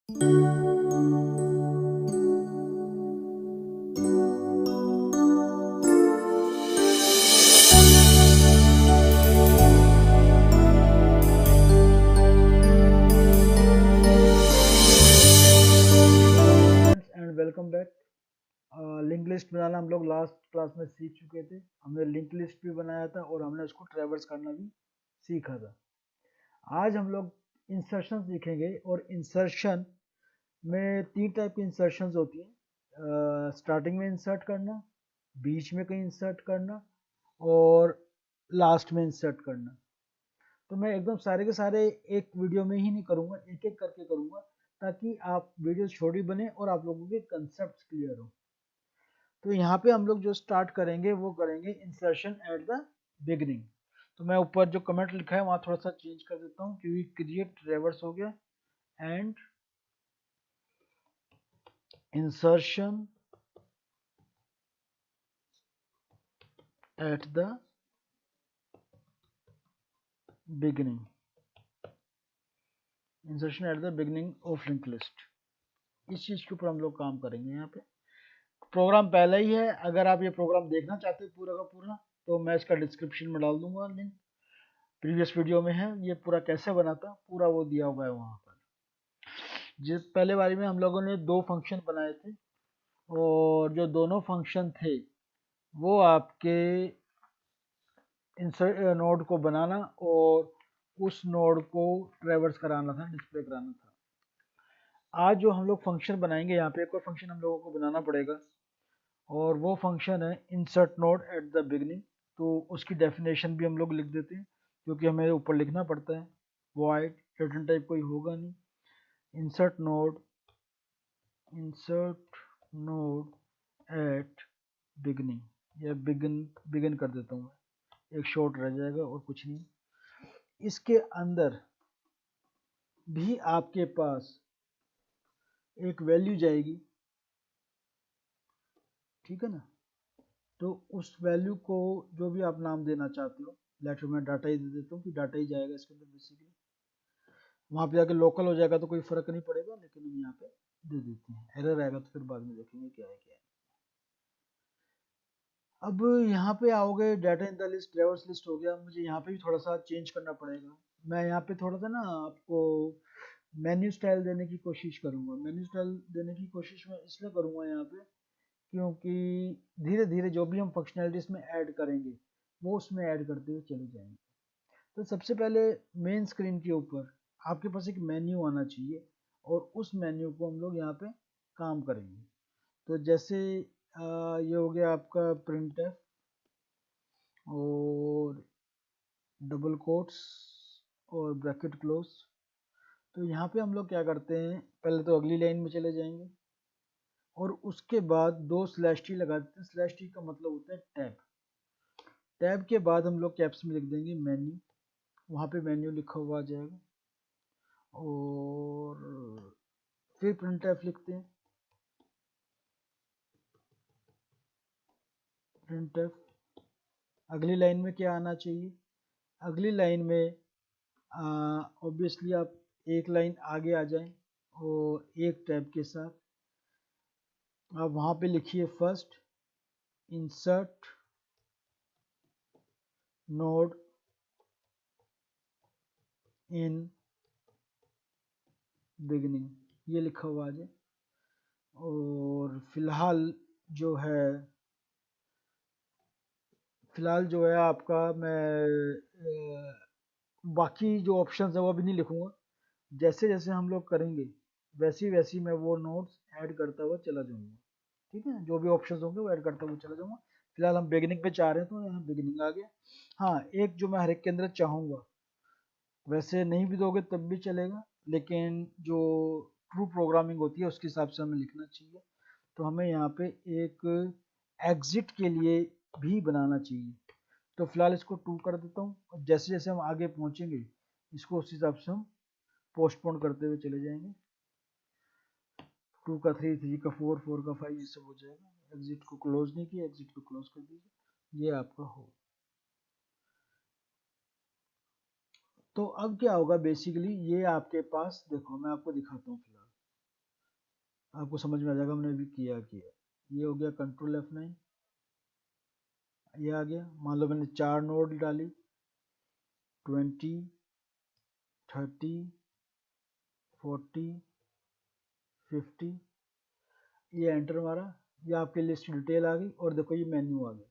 And welcome back. Link list बनाना हम लोग लास्ट क्लास में सीख चुके थे। हमने लिंक लिस्ट भी बनाया था और हमने उसको ट्रैवर्स करना भी सीखा था। आज हम लोग इंसर्शन सीखेंगे और इंसर्शन में तीन टाइप की इंसर्शन होती हैं। स्टार्टिंग में इंसर्ट करना, बीच में कहीं इंसर्ट करना और लास्ट में इंसर्ट करना। तो मैं एकदम सारे के सारे एक वीडियो में ही नहीं करूँगा, एक एक करके करूँगा ताकि आप वीडियो छोटी बने और आप लोगों के कंसेप्ट क्लियर हो। तो यहाँ पे हम लोग जो स्टार्ट करेंगे वो करेंगे इंसर्शन एट द बिगनिंग। तो मैं ऊपर जो कमेंट लिखा है वहाँ थोड़ा सा चेंज कर देता हूँ क्योंकि क्रिएट रिवर्स हो गया। And insertion at the beginning, insertion at the beginning of link list. इस चीज़ के ऊपर हम लोग काम करेंगे। यहाँ पे प्रोग्राम पहले ही है, अगर आप ये प्रोग्राम देखना चाहते हो पूरा का पूरा तो मैं इसका डिस्क्रिप्शन में डाल दूंगा लिंक। प्रीवियस वीडियो में है ये पूरा कैसे बना था, पूरा वो दिया हुआ है वहाँ पर। जिस पहले बारी में हम लोगों ने दो फंक्शन बनाए थे और जो दोनों फंक्शन थे वो आपके इंसर्ट नोड को बनाना और उस नोड को ट्रैवर्स कराना था, डिस्प्ले कराना था। आज जो हम लोग फंक्शन बनाएंगे यहाँ पे एक और फंक्शन हम लोगों को बनाना पड़ेगा और वो फंक्शन है insert node at the beginning. तो उसकी डेफिनेशन भी हम लोग लिख देते हैं क्योंकि हमें ऊपर लिखना पड़ता है। वॉइड रिटर्न टाइप कोई होगा नहीं। इंसर्ट नोड एट बिगनिंग या बिगिन कर देता हूँ मैं, एक शॉर्ट रह जाएगा और कुछ नहीं। इसके अंदर भी आपके पास एक वैल्यू जाएगी, ठीक है ना। तो उस वैल्यू को जो भी आप नाम देना चाहते हो, लेटर में डाटा ही दे देता हूँ कि डाटा ही जाएगा इसके अंदर बेसिकली। वहाँ पे जाके लोकल हो जाएगा तो कोई फर्क नहीं पड़ेगा, लेकिन हम यहाँ पे दे देते हैं। एरर आएगा तो फिर बाद में देखेंगे क्या है क्या है। अब यहाँ पे आओगे, data in the list traverse list हो गया। मुझे यहाँ पे भी थोड़ा सा चेंज करना पड़ेगा। मैं यहाँ पे थोड़ा सा ना आपको मेन्यू स्टाइल देने की कोशिश करूँगा। मेन्यू स्टाइल देने की कोशिश मैं इसलिए करूँगा यहाँ पे क्योंकि धीरे धीरे जो भी हम फंक्शनैलिटी इसमें ऐड करेंगे वो उसमें ऐड करते हुए चले जाएंगे। तो सबसे पहले मेन स्क्रीन के ऊपर आपके पास एक मेन्यू आना चाहिए और उस मेन्यू को हम लोग यहाँ पे काम करेंगे। तो जैसे ये हो गया आपका प्रिंट है और डबल कोट्स और ब्रैकेट क्लोज। तो यहाँ पे हम लोग क्या करते हैं, पहले तो अगली लाइन में चले जाएंगे और उसके बाद दो स्लैश टी लगा देते हैं। स्लैश टी का मतलब होता है टैब। टैब के बाद हम लोग कैप्स में लिख देंगे मेन्यू, वहाँ पे मेन्यू लिखा हुआ आ जाएगा। और फिर प्रिंट एफ लिखते हैं, प्रिंट एफ। अगली लाइन में क्या आना चाहिए, अगली लाइन में ऑब्वियसली आप एक लाइन आगे आ जाएं और एक टैब के साथ आप वहाँ पे लिखिए first insert node in beginning, ये लिखा हुआ आ जाए। और फिलहाल जो है आपका मैं बाकी जो ऑप्शंस है वो भी नहीं लिखूंगा। जैसे जैसे हम लोग करेंगे वैसी वैसी मैं वो नोट्स ऐड करता हुआ चला जाऊंगा, ठीक है। जो भी ऑप्शंस होंगे वो ऐड करता हुआ चला जाऊंगा। फिलहाल हम बिगिनिंग पे चाह रहे हैं तो यहाँ बिगिनिंग आ गया। हाँ, एक जो मैं हर एक के अंदर चाहूँगा, वैसे नहीं भी दोगे तब भी चलेगा, लेकिन जो ट्रू प्रोग्रामिंग होती है उसके हिसाब से हमें लिखना चाहिए। तो हमें यहाँ पे एक एग्जिट के लिए भी बनाना चाहिए। तो फिलहाल इसको 2 कर देता हूँ और जैसे जैसे हम आगे पहुँचेंगे इसको उस हिसाब से हम पोस्टपोन करते हुए चले जाएंगे। 2 का 3, 3 का 4, 4 का 5, ये सब हो जाएगा। एग्जिट को क्लोज नहीं किया, एग्जिट को क्लोज कर दीजिए, ये आपका हो। तो अब क्या होगा, बेसिकली ये आपके पास देखो मैं आपको दिखाता हूँ फिलहाल। आपको समझ में आ जाएगा हमने अभी किया। ये हो गया कंट्रोल F9, ये आ गया। मान लो मैंने 4 नोड डाली 20, 30, 40, 50, ये एंटर मारा, ये आपके लिस्ट डिटेल आ गई और देखो ये मेन्यू आ गया।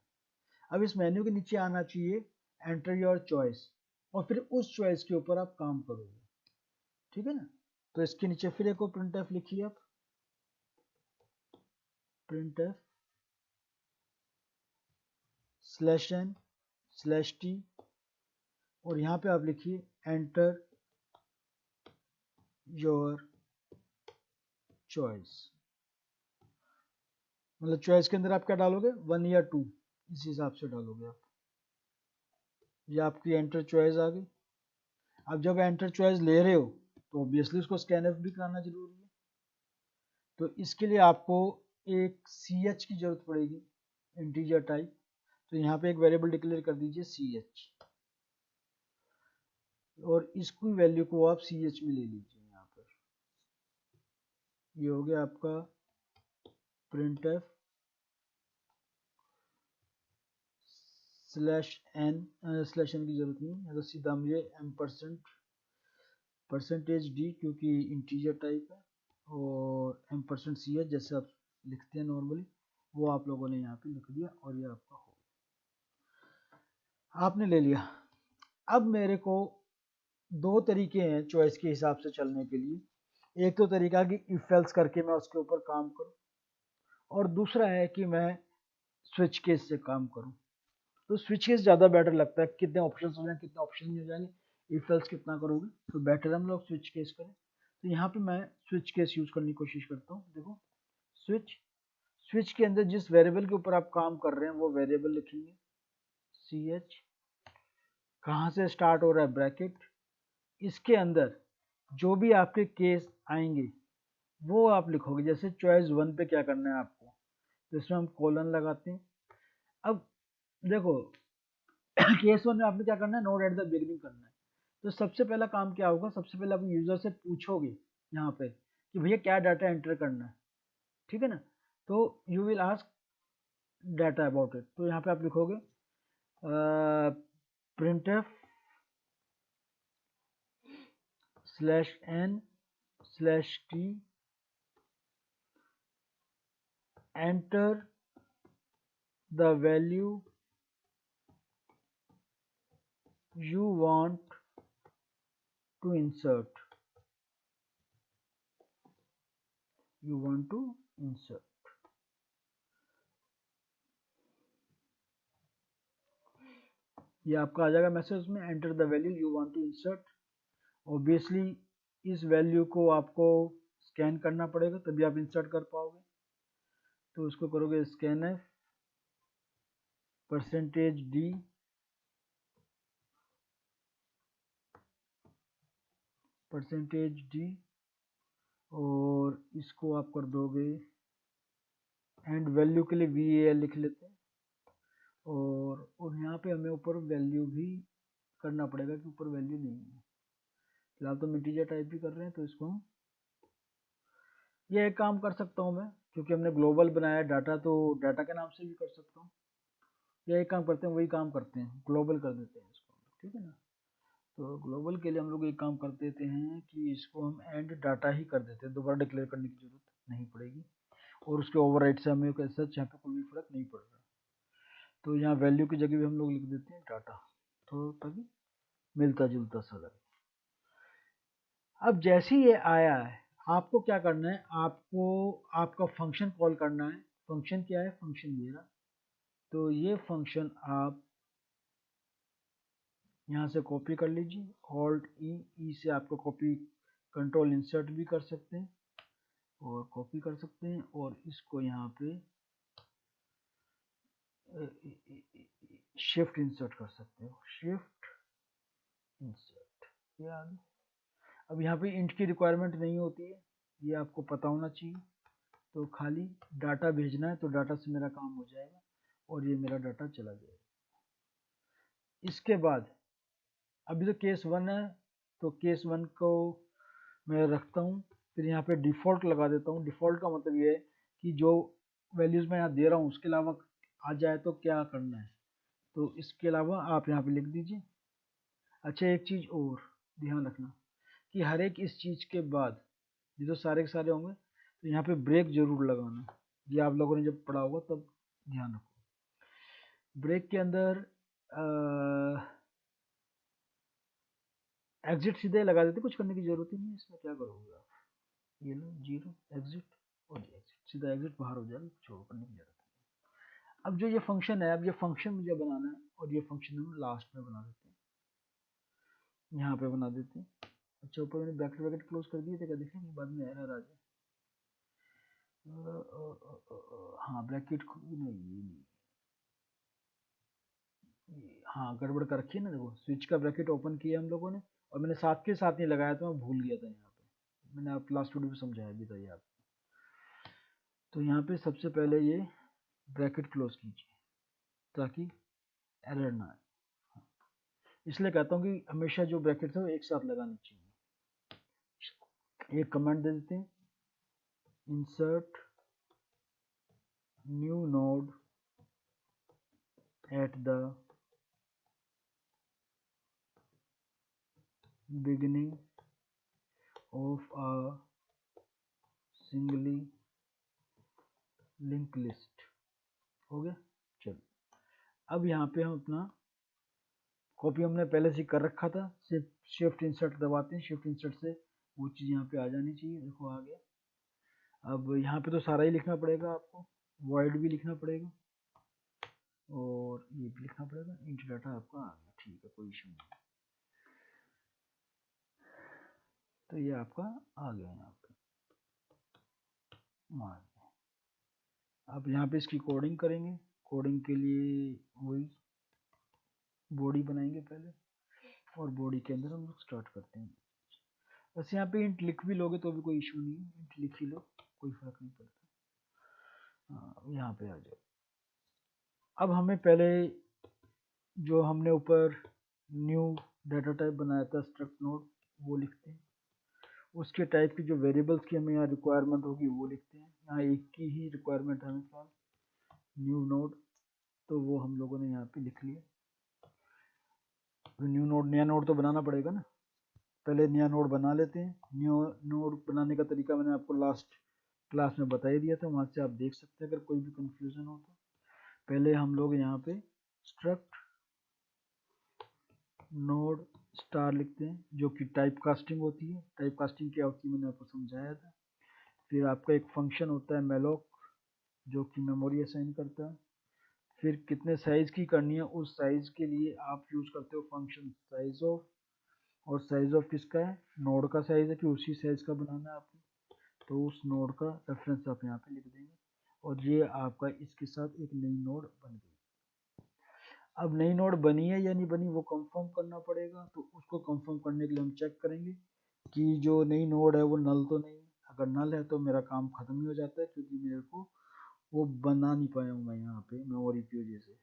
अब इस मेन्यू के नीचे आना चाहिए एंटर योर चॉइस, और फिर उस चॉइस के ऊपर आप काम करोगे, ठीक है ना। तो इसके नीचे फिर एक प्रिंट एफ लिखिए आप, प्रिंट एफ /n/t, और यहाँ पे आप लिखिए एंटर योर चॉइस। मतलब चॉइस के अंदर आप क्या डालोगे, 1 या 2, इस हिसाब से डालोगे आप। ये आपकी एंटर चॉइस आ गई। अब जब एंटर चॉइस ले रहे हो तो ऑब्वियसली उसको स्कैन एफ भी कराना जरूरी है। तो इसके लिए आपको एक ch की जरूरत पड़ेगी, इंटीजर टाइप। तो यहाँ पे एक वेरिएबल डिक्लेयर कर दीजिए ch, और इसकी वैल्यू को आप ch में ले लीजिए। यहाँ पर ये हो गया आपका प्रिंट एफ /n की जरूरत नहीं है, तो सीधा मुझे %d क्योंकि इंटीजर टाइप है, और %ch जैसे आप लिखते हैं नॉर्मली, वो आप लोगों ने यहाँ पे लिख दिया और ये आपका हो, आपने ले लिया। अब मेरे को दो तरीके हैं चॉइस के हिसाब से चलने के लिए। एक तो तरीका कि इफ एल्स करके मैं उसके ऊपर काम करूं, और दूसरा है कि मैं स्विच केस से काम करूं। तो स्विच केस ज़्यादा बेटर लगता है, कितने ऑप्शन हो जाएंगे, कितने ऑप्शन नहीं हो जाएंगे, इफ एल्स कितना करोगे, तो बेटर हम लोग स्विच केस करें। तो यहाँ पे मैं स्विच केस यूज करने की कोशिश करता हूँ। देखो स्विच के अंदर जिस वेरिएबल के ऊपर आप काम कर रहे हैं वो वेरिएबल लिखेंगे ch, कहाँ से स्टार्ट हो रहा है ब्रैकेट, इसके अंदर जो भी आपके केस आएंगे वो आप लिखोगे। जैसे चॉइस 1 पे क्या करना है आपको, तो इसमें हम कोलन लगाते हैं। अब देखो केस 1 में आपने क्या करना है, नोड एट द बिगिनिंग करना है। तो सबसे पहला काम क्या होगा, सबसे पहले आप यूजर से पूछोगे यहाँ पे कि भैया क्या डाटा एंटर करना है, ठीक है ना। तो you will ask data about it. तो यहाँ पे आप लिखोगे printf /n/t enter the value you want to insert, ये आपका आ जाएगा मैसेज में, enter the value you want to insert. Obviously इस वैल्यू को आपको स्कैन करना पड़ेगा तभी आप इंसर्ट कर पाओगे। तो उसको करोगे स्कैन एफ %d और इसको आप कर दोगे एंड वैल्यू के लिए val लिख लेते हैं, और यहाँ पे हमें ऊपर वैल्यू भी करना पड़ेगा कि ऊपर वैल्यू नहीं है। फिलहाल तो हम इंटीजर टाइप भी कर रहे हैं, तो इसको हम ये एक काम कर सकता हूँ मैं, क्योंकि हमने ग्लोबल बनाया डाटा, तो डाटा के नाम से भी कर सकता हूँ। या एक काम करते हैं, वही काम करते हैं, ग्लोबल कर देते हैं इसको, ठीक है ना। तो ग्लोबल के लिए हम लोग एक काम कर देते हैं कि इसको हम एंड डाटा ही कर देते हैं, दोबारा डिक्लेयर करने की जरूरत नहीं पड़ेगी, और उसके ओवरराइट से हमें सच यहाँ पे कोई भी फर्क नहीं पड़ रहा। तो यहाँ वैल्यू की जगह भी हम लोग लिख देते हैं डाटा, तो ताकि मिलता जुलता सा लगे। अब जैसे ही ये आया है, आपको क्या करना है, आपको आपका फंक्शन कॉल करना है। फंक्शन क्या है, फंक्शन मेरा, तो ये फंक्शन आप यहाँ से कॉपी कर लीजिए, ऑल्ट ई से आपको कॉपी, कंट्रोल इंसर्ट भी कर सकते हैं और कॉपी कर सकते हैं, और इसको यहाँ पे शिफ्ट इंसर्ट कर सकते हो, शिफ्ट इंसर्ट, ये आ गया। अब यहाँ पे इंट की रिक्वायरमेंट नहीं होती है, ये आपको पता होना चाहिए। तो खाली डाटा भेजना है, तो डाटा से मेरा काम हो जाएगा और ये मेरा डाटा चला जाएगा। इसके बाद अभी तो केस 1 है, तो केस 1 को मैं रखता हूँ फिर यहाँ पे डिफ़ॉल्ट लगा देता हूँ। डिफ़ॉल्ट का मतलब ये है कि जो वैल्यूज़ मैं यहाँ दे रहा हूँ उसके अलावा आ जाए तो क्या करना है, तो इसके अलावा आप यहाँ पे लिख दीजिए। अच्छा, एक चीज़ और ध्यान रखना कि हर एक इस चीज़ के बाद ये जो सारे के सारे होंगे तो यहाँ पे ब्रेक जरूर लगाना। ये आप लोगों ने जब पढ़ा होगा तब ध्यान रखो। ब्रेक के अंदर एग्जिट सीधे लगा देते, कुछ करने की जरूरत ही नहीं है इसमें। क्या करोगे आप, ये लो 0 एग्जिट और ये एग्जिट, सीधा एग्जिट बाहर हो जाएगा, छोड़ करने की जरूरत नहीं। अब जो ये फंक्शन है, अब ये फंक्शन मुझे बनाना है और ये फंक्शन हम लास्ट में बना देते हैं, यहाँ पे बना देते हैं। अच्छा, ऊपर मैंने ब्रैकेट ब्रैकेट क्लोज कर दिए थे, क्या देखेंगे बाद में एरर आ जाए। हाँ ब्रैकेट नहीं, ये नहीं, हाँ गड़बड़ कर रखी है ना। देखो स्विच का ब्रैकेट ओपन किया हम लोगों ने और मैंने साथ के साथ नहीं लगाया तो मैं भूल गया था। यहाँ पे मैंने आप लास्ट वीडियो में समझाया भी था ये आप। तो यहाँ पे सबसे पहले ये ब्रैकेट क्लोज कीजिए ताकि एरर ना आए। इसलिए कहता हूँ कि हमेशा जो ब्रैकेट है वो एक साथ लगानी चाहिए। एक कमेंट दे देते हैं, insert new node at the beginning of a singly linked list। हो गया। चलो अब यहाँ पे हम अपना कॉपी हमने पहले से कर रखा था, सिर्फ शिफ्ट इंसर्ट दबाते हैं, शिफ्ट इंसर्ट से वो चीज़ यहाँ पे आ जानी चाहिए। देखो आ गया। अब यहाँ पे तो सारा ही लिखना पड़ेगा आपको, वॉइड भी लिखना पड़ेगा और ये भी लिखना पड़ेगा। इंट डाटा आपका आ गया, ठीक है, कोई इशू नहीं। तो ये आपका आ गया यहाँ पे, आ गया। अब यहाँ पे इसकी कोडिंग करेंगे। कोडिंग के लिए वही बॉडी बनाएंगे पहले और बॉडी के अंदर हम लोग स्टार्ट करते हैं। बस यहाँ पे इंट लिख भी लोगे तो भी कोई इशू नहीं है, इंट लिख ही लो, कोई फर्क नहीं पड़ता। हाँ यहाँ पे आ जाओ। अब हमें पहले जो हमने ऊपर न्यू डाटा टाइप बनाया था स्ट्रक्ट नोड, वो लिखते हैं। उसके टाइप की जो वेरिएबल्स की हमें यहाँ रिक्वायरमेंट होगी वो लिखते हैं। यहाँ एक की ही रिक्वायरमेंट है हमें फिलहाल, न्यू नोड, तो वो हम लोगों ने यहाँ पे लिख लिया। तो न्यू नोड, नया नोड तो बनाना पड़ेगा ना, पहले नया नोड बना लेते हैं। न्यू नोड बनाने का तरीका मैंने आपको लास्ट क्लास में बता ही दिया था, वहाँ से आप देख सकते हैं अगर कोई भी कंफ्यूजन हो तो। पहले हम लोग यहाँ पे स्ट्रक्ट नोड स्टार लिखते हैं, जो कि टाइप कास्टिंग होती है। टाइप कास्टिंग क्या होती है मैंने आपको समझाया था। फिर आपका एक फंक्शन होता है मेलोक, जो कि मेमोरी असाइन करता है। फिर कितने साइज की करनी है, उस साइज के लिए आप यूज करते हो फंक्शन साइज ऑफ। और साइज ऑफ किसका है, नोड का साइज है कि उसी साइज का बनाना है आपको, तो उस नोड का रेफरेंस आप यहाँ पे लिख देंगे। और ये आपका इसके साथ एक नई नोड बन गई। अब नई नोड बनी है या नहीं बनी वो कंफर्म करना पड़ेगा, तो उसको कंफर्म करने के लिए हम चेक करेंगे कि जो नई नोड है वो नल तो नहीं है। अगर नल है तो मेरा काम खत्म ही हो जाता है, क्योंकि मेरे को वो बना नहीं पाया हूँ मैं यहाँ पे मेमोरी की वजह से।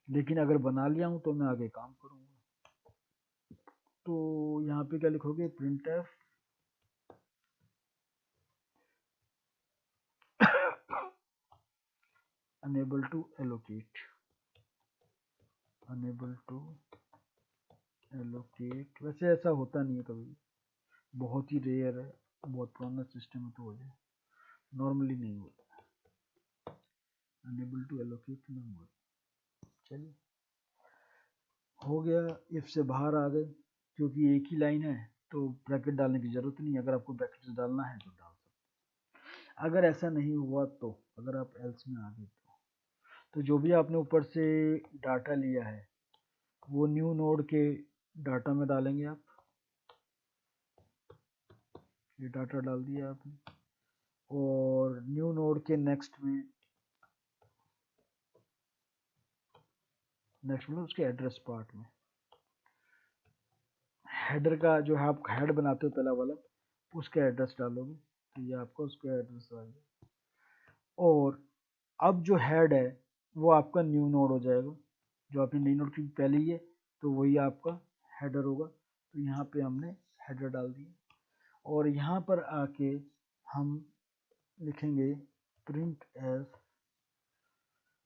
लेकिन अगर बना लिया हूँ तो मैं आगे काम करूँगा। तो यहाँ पे क्या लिखोगे, printf unable to allocate, unable to allocate। वैसे ऐसा होता नहीं है कभी, बहुत ही रेयर है, बहुत पुराना सिस्टम है तो हो जाए, नॉर्मली नहीं होता। unable to allocate memory, चलिए हो गया। इफ से बाहर आ गए, क्योंकि एक ही लाइन है तो ब्रैकेट डालने की जरूरत नहीं। अगर आपको ब्रैकेट डालना है तो डाल सकते। अगर ऐसा नहीं हुआ तो, अगर आप एल्स में आ गए तो जो भी आपने ऊपर से डाटा लिया है वो न्यू नोड के डाटा में डालेंगे आप। ये डाटा डाल दिया आपने और न्यू नोड के नेक्स्ट मतलब उसके एड्रेस पार्ट में हेडर का जो है, आप हेड बनाते हो पहला वाला, उसका एड्रेस डालोगे तो ये आपका उसका एड्रेस आ गया। और अब जो हेड है वो आपका न्यू नोड हो जाएगा, जो आपने नई नोड की पहले ही है तो वही आपका हेडर होगा। तो यहाँ पे हमने हेडर डाल दिया और यहाँ पर आके हम लिखेंगे print as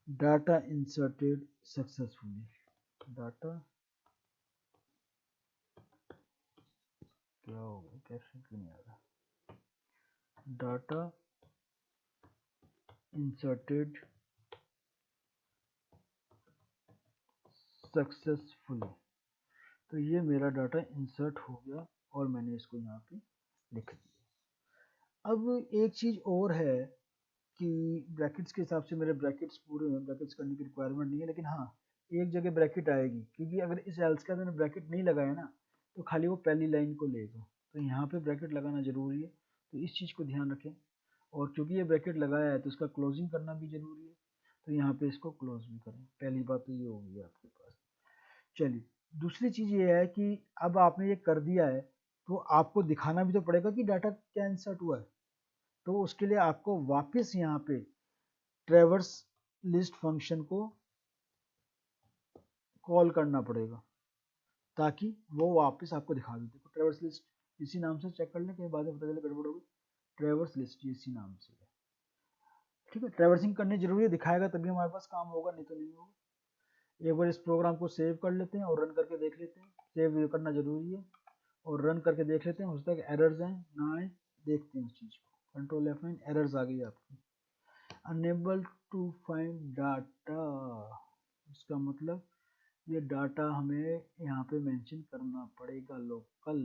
data inserted successfully, data क्या होगा, कैसे क्यों नहीं आ रहा, डाटा इंसर्टेड सक्सेसफुली। तो ये मेरा डाटा इंसर्ट हो गया और मैंने इसको यहाँ पे लिख दिया। अब एक चीज़ और है कि ब्रैकेट्स के हिसाब से मेरे ब्रैकेट्स पूरे हैं, ब्रैकेट्स करने की रिक्वायरमेंट नहीं है, लेकिन हाँ एक जगह ब्रैकेट आएगी, क्योंकि अगर इस एल्स का मैंने ब्रैकेट नहीं लगाया ना तो खाली वो पहली लाइन को लेगा, तो यहाँ पे ब्रैकेट लगाना जरूरी है, तो इस चीज़ को ध्यान रखें। और क्योंकि ये ब्रैकेट लगाया है तो इसका क्लोजिंग करना भी जरूरी है, तो यहाँ पे इसको क्लोज भी करें। पहली बात तो ये होगी आपके पास। चलिए दूसरी चीज़ ये है कि अब आपने ये कर दिया है तो आपको दिखाना भी तो पड़ेगा कि डाटा क्या इंसर्ट हुआ है, तो उसके लिए आपको वापस यहाँ पे ट्रैवर्स लिस्ट फंक्शन को कॉल करना पड़ेगा ताकि वो वापस आपको दिखा दे। देखो ट्रैवर्स लिस्ट इसी नाम से चेक कर लें, कहीं बाद में पता चले गड़बड़ होगी। ट्रैवर्स लिस्ट इसी नाम से है, ठीक है। ट्रैवर्सिंग करनी जरूरी है, दिखाएगा तभी हमारे पास काम होगा, नहीं तो नहीं होगा। एक बार इस प्रोग्राम को सेव कर लेते हैं और रन करके देख लेते हैं। सेव करना जरूरी है और रन करके देख लेते हैं, हो सकता है एरर्स हैं ना आए, देखते हैं उस चीज़ को। कंट्रोल F9, एरर्स आ गई आपकी, अनेबल टू फाइंड डाटा। इसका मतलब ये डाटा हमें यहाँ पे मेंशन करना पड़ेगा लोकल,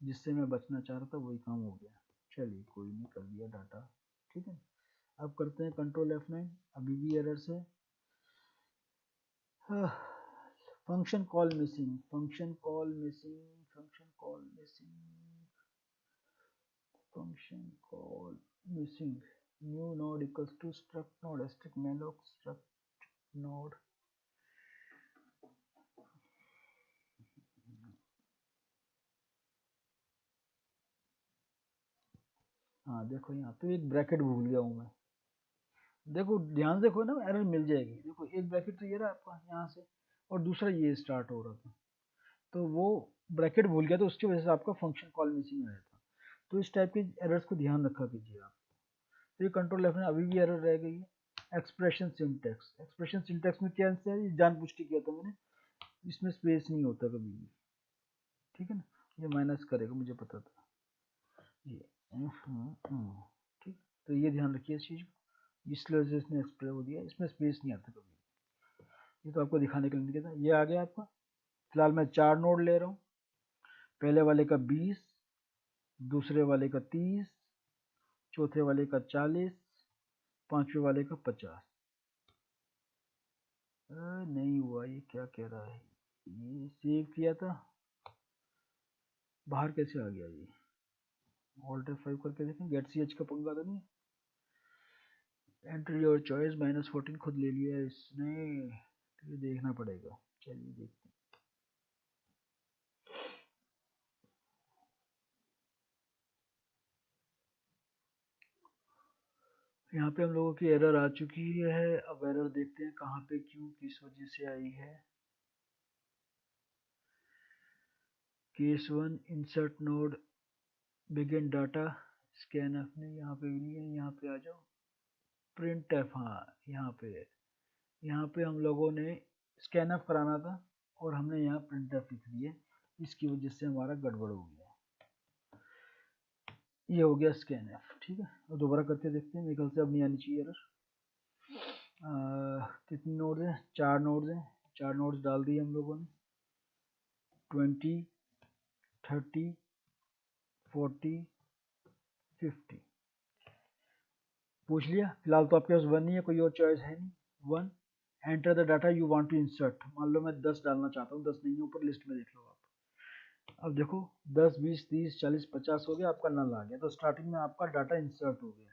जिससे मैं बचना चाह रहा था, वही काम हो गया। चलिए कोई नहीं, कर दिया डाटा, ठीक है। अब करते हैं कंट्रोल F9, अभी भी एरर्स है। Function call missing, function call missing, function call missing, function call missing. New node equals to struct node * malloc struct node। हाँ देखो यहाँ पे एक ब्रैकेट भूल गया हूँ मैं, देखो ध्यान से देखो ना, एरर मिल जाएगी। देखो एक ब्रैकेट तो ये रहा आपका यहाँ से, और दूसरा ये स्टार्ट हो रहा था, तो वो ब्रैकेट भूल गया, तो उसकी वजह से आपका फंक्शन कॉल मिसिंग आया था। तो इस टाइप के एरर्स को ध्यान रखा कीजिए आप। तो ये कंट्रोल F में अभी भी एरर रह गई है। एक्सप्रेशन सिंटेक्स, एक्सप्रेशन सिंटेक्स में क्या है, जानबूझ के किया था मैंने, इसमें स्पेस नहीं होता कभी भी, ठीक है ना। ये माइनस करेगा, मुझे पता था ये, ठीक। तो ये ध्यान रखिए इस चीज़ को, इसलिए वजह से इसने एक्सप्रेस हो दिया, इसमें स्पेस नहीं आता कभी। ये तो आपको दिखाने के लिए नहीं था। ये आ गया आपका। फिलहाल मैं 4 नोड ले रहा हूँ, पहले वाले का 20, दूसरे वाले का 30, चौथे वाले का 40, पांचवे वाले का 50। नहीं हुआ, ये क्या कह रहा है, ये सेव किया था, बाहर कैसे आ गया ये। ऑल्ट F5 करके देखें, गेट ch का पंगा तो नहीं। एंटर योर चॉइस -14 खुद ले लिया है इसने, तो ये देखना पड़ेगा। चलिए देखते हैं। यहाँ पे हम लोगों की एरर आ चुकी है। अब एरर देखते हैं कहाँ पे, क्यों, किस वजह से आई है। Case 1 insert node begin data scanf ने यहाँ पे भी नहीं है, यहाँ पे आ जाओ। प्रिंट एफ, हाँ यहाँ पे है। यहाँ पे हम लोगों ने स्कैनफ कराना था और हमने यहाँ प्रिंट एफ लिख दिया, इसकी वजह से हमारा गड़बड़ हो गया। ये हो गया स्कैन एफ, ठीक है। और दोबारा करके देखते हैं, मेरे ख्याल से अब नहीं आनी चाहिए एरर। कितने नोड्स हैं, 4 नोड्स हैं, 4 नोड्स डाल दिए हम लोगों ने, 20, 30, 40, 50 पूछ लिया। फिलहाल तो आपके पास 1 ही है, कोई और चॉइस है नहीं। 1, enter the data you want to insert. मान लो मैं 10 डालना चाहता हूँ, 10 नहीं है, ऊपर लिस्ट में देख लो आप। अब देखो 10, 20, 30, 40, 50 हो गया, आपका नल आ गया, तो स्टार्टिंग में आपका डाटा इंसर्ट हो गया।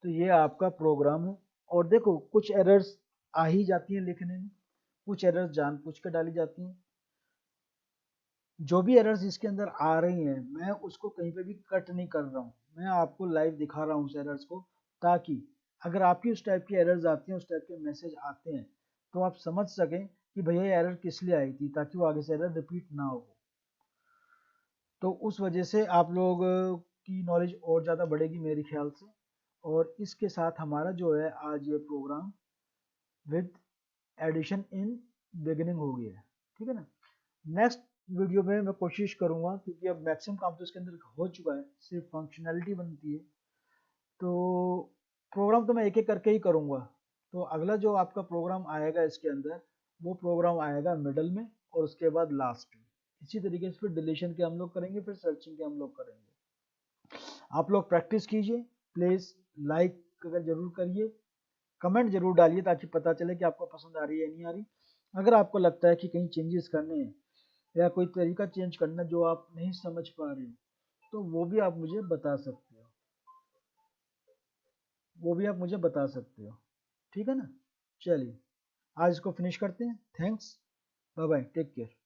तो ये आपका प्रोग्राम है। और देखो कुछ एरर्स आ ही जाती हैं लिखने में, कुछ एरर्स जानबूझ के डाली जाती हैं। जो भी एरर्स इसके अंदर आ रही हैं, मैं उसको कहीं पे भी कट नहीं कर रहा हूँ, मैं आपको लाइव दिखा रहा हूँ उस एरर्स को, ताकि अगर आपकी उस टाइप की एरर्स आती हैं, उस टाइप के मैसेज आते हैं, तो आप समझ सकें कि भैया ये एरर किस लिए आई थी, ताकि वो आगे से एरर रिपीट ना हो। तो उस वजह से आप लोग की नॉलेज और ज़्यादा बढ़ेगी मेरे ख्याल से। और इसके साथ हमारा जो है आज ये program with addition in beginning हो गया है, ठीक है ना। नेक्स्ट वीडियो में मैं कोशिश करूंगा, क्योंकि अब मैक्सिमम काम तो इसके अंदर हो चुका है, सिर्फ फंक्शनैलिटी बनती है। तो प्रोग्राम तो मैं एक एक करके ही करूंगा। तो अगला जो आपका प्रोग्राम आएगा इसके अंदर, वो प्रोग्राम आएगा मिडल में और उसके बाद लास्ट में। इसी तरीके से फिर डिलीशन के हम लोग करेंगे, फिर सर्चिंग के हम लोग करेंगे। आप लोग प्रैक्टिस कीजिए, प्लीज़ लाइक अगर जरूर करिए, कमेंट जरूर डालिए ताकि पता चले कि आपको पसंद आ रही है या नहीं आ रही। अगर आपको लगता है कि कहीं चेंजेस करने हैं या कोई तरीका चेंज करना जो आप नहीं समझ पा रहे हो, तो वो भी आप मुझे बता सकते हो, वो भी आप मुझे बता सकते हो, ठीक है ना। चलिए आज इसको फिनिश करते हैं। Thanks, bye bye, take care.